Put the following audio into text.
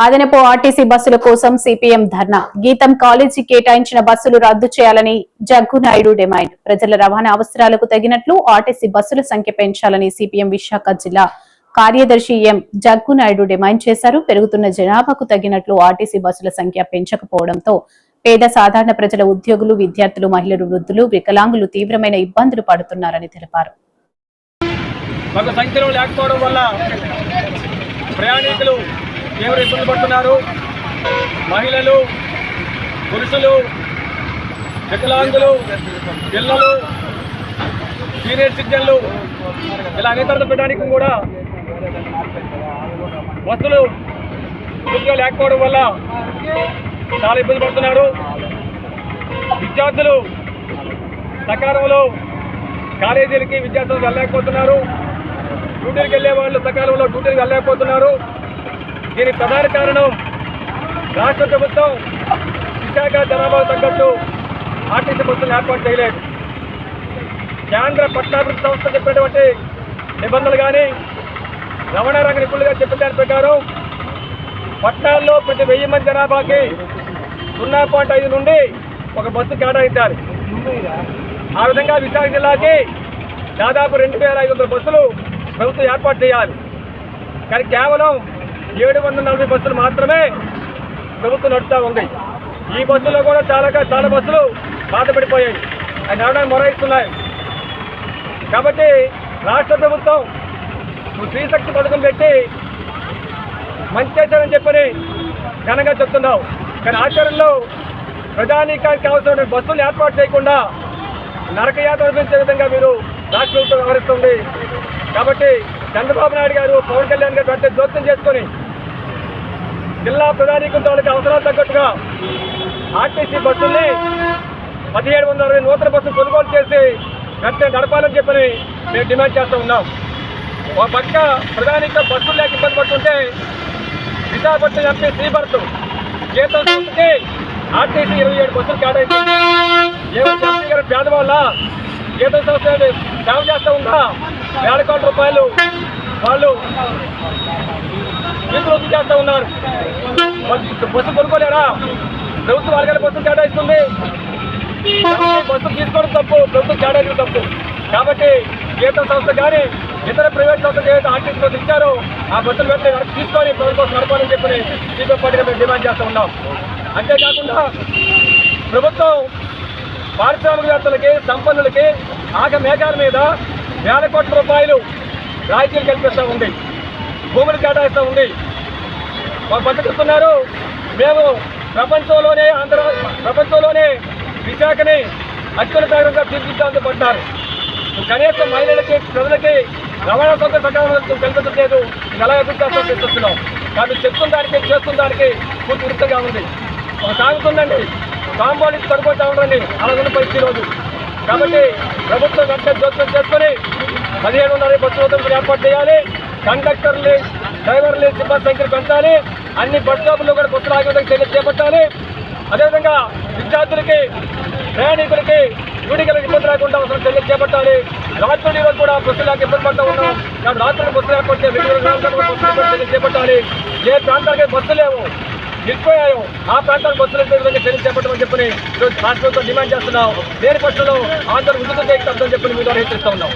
అదనపు ఆర్టీసీ బస్సుల కోసం సిపిఎం ధర్నా. గీతం కాలేజీ కేటాయించిన బస్సులు రద్దు చేయాలని జగ్గునాయుడు డిమాండ్. ప్రజల రవాణా అవసరాలకు తగినట్లు ఆర్టీసీ బస్సుల సంఖ్య పెంచాలని సిపిఎం విశాఖ జిల్లా కార్యదర్శి ఎం జగ్గునాయుడు డిమాండ్ చేశారు. పెరుగుతున్న జనాభాకు తగినట్లు ఆర్టీసీ బస్సుల సంఖ్య పెంచకపోవడంతో పేద సాధారణ ప్రజల ఉద్యోగులు, విద్యార్థులు, మహిళలు, వృద్ధులు, వికలాంగులు తీవ్రమైన ఇబ్బందులు పడుతున్నారని తెలిపారు. ప్రయాణికులు తీవ్ర ఇబ్బంది పడుతున్నారు. మహిళలు, పురుషులు, వికలాంగులు, పిల్లలు, సీనియర్ సిటిజన్లు ఇలా అనేక ప్రయాణికులు కూడా బస్సులు పూర్తిగా లేకపోవడం వల్ల చాలా ఇబ్బంది పడుతున్నారు. విద్యార్థులు సకాలంలో కాలేజీలకి విద్యార్థులు వెళ్ళలేకపోతున్నారు. డ్యూటీలకు వెళ్ళే వాళ్ళు సకాలంలో డ్యూటీలకు వెళ్ళలేకపోతున్నారు. దీనికి ప్రధాన కారణం రాష్ట్ర ప్రభుత్వం విశాఖ జనాభా తగ్గట్టు ఆర్టీసీ బస్సులు ఏర్పాటు చేయలేదు. కేంద్ర పట్టణాభివృద్ధి సంస్థ చెప్పినటువంటి నిబంధనలు కానీ రవాణా రంగ నిపుణులుగా చెప్పిన దాని ప్రకారం పట్టణాల్లో ప్రతి 1000 మంది జనాభాకి 0.5 నుండి ఒక బస్సు కేటాయించాలి. ఆ విధంగా విశాఖ జిల్లాకి దాదాపు 2500 బస్సులు ప్రభుత్వం ఏర్పాటు చేయాలి. కానీ కేవలం 740 బస్సులు మాత్రమే ప్రభుత్వం నడుస్తూ ఉంది. ఈ బస్సుల్లో కూడా చాలా బస్సులు బాధపడిపోయాయి, అవి నడవడానికి మొరాయిస్తున్నాయి. కాబట్టి రాష్ట్ర ప్రభుత్వం శ్రీశక్తి పథకం పెట్టి మంచి చేశారని చెప్పని ఘనంగా చెప్తున్నావు. కానీ ఆచరణలో ప్రజానీకానికి అవసరమైన బస్సులు ఏర్పాటు చేయకుండా నరకయాత్ర అనిపించే విధంగా మీరు రాష్ట్ర ప్రభుత్వం వ్యవహరిస్తుంది. కాబట్టి చంద్రబాబు నాయుడు గారు, పవన్ కళ్యాణ్ గారు వెంటనే జోక్యం చేసుకుని జిల్లా ప్రజానీకం తాలూకు అవసరాలు తగ్గట్టుగా ఆర్టీసీ బస్సుల్ని 1760 నూతన బస్సులు కొనుగోలు చేసి వెంటనే నడపాలని చెప్పని మేము డిమాండ్ చేస్తూ ఉన్నాం. ఒక పక్క ప్రధానిక బస్సులు లేక ఇబ్బంది పడుతుంటే విశాఖపట్నం ఎంపీ శ్రీభరత్ జీతం సంస్థకి ఆర్టీసీ 27 బస్సులు కేటాయించింది. ఏమైనా ఎంపీ గారు పేదవాళ్ళ జీతం సంస్థ సేవ చేస్తూ ఉందా? 1,000 కోట్ల రూపాయలు వాళ్ళు విద్యుత్ చేస్తూ ఉన్నారు. బస్సు కొనుక్కోలేరా? ప్రభుత్వం వాళ్ళకి బస్సులు కేటాయిస్తుంది. బస్సులు తీసుకోవడం తప్పు, ప్రభుత్వం కేటాయించడం తప్పు. కాబట్టి జీతం సంస్థ కానీ ఇతర ప్రైవేట్ సంస్థలు ఏదైతే ఆర్టీసీ బస్సులు ఇచ్చారో ఆ బస్సులు వెంటనే తీసుకొని ప్రభుత్వం నడపాలని చెప్పి సిపిఎం పార్టీగా మేము డిమాండ్ చేస్తూ ఉన్నాం. అంతేకాకుండా ప్రభుత్వం పారిశ్రామికవేత్తలకి, సంపన్నులకి మేఘాల మీద 1,000 కోట్ల రూపాయలు రాయితీలు కల్పిస్తూ ఉంది, భూములు కేటాయిస్తూ ఉంది. మాకు పట్టుకుతున్నారు. మేము ప్రపంచంలోనే విశాఖని అత్యున్నత నగరంగా తీర్చిదిద్దాలని పడ్డారు. కనీసం మహిళలకి, ప్రజలకి రవాణా సౌకర్యం సకాలంలో కల్పించలేదు. ఇది ఎలా ఎదుర్కొంటామో తెలుస్తున్నాం. కాబట్టి చెప్తున్న దానికి చేస్తున్న దానికి పూర్తి విరుద్ధంగా ఉంది. సాగుతుందండి, కాంపౌండ్ కనుక్కుంటా ఉండండి, అలా ఉన్న పరిస్థితి రోజు. కాబట్టి ప్రభుత్వం వెంటనే జోక్యం చేసుకొని 1700 బస్సులు ఏర్పాటు చేయాలి. కండక్టర్లు, డ్రైవర్లు, సిబ్బంది సంఖ్యను పెంచాలి. అన్ని బస్ స్టాపుల్లో కూడా బస్సులు ఆగే విధంగా చర్యలు చేపట్టాలి. అదేవిధంగా విద్యార్థులకి, ప్రయాణికులకి డ్యూటీకి ఇబ్బంది రాకుండా అవసరం చర్యలు చేపట్టాలి. రాత్రులు ఈరోజు కూడా బస్సులు లేక ఇబ్బంది పడుతూ ఉన్నాం. కాబట్టి రాత్రులు బస్సులు ఏర్పాటు చర్యలు చేపట్టాలి. ఏ ప్రాంతానికి బస్సులు లేవు, నిలిపోయాయో ఆ ప్రాంతానికి బస్సులు విధంగా చర్యలు చేపట్టమని చెప్పని ఈరోజు రాష్ట్ర ప్రభుత్వం డిమాండ్ చేస్తున్నాం. లేని పక్షంలో ఆంధ్ర ఉద్యోగం చేస్తామని చెప్పి మీ ద్వారా హెచ్చరిస్తూ ఉన్నాం.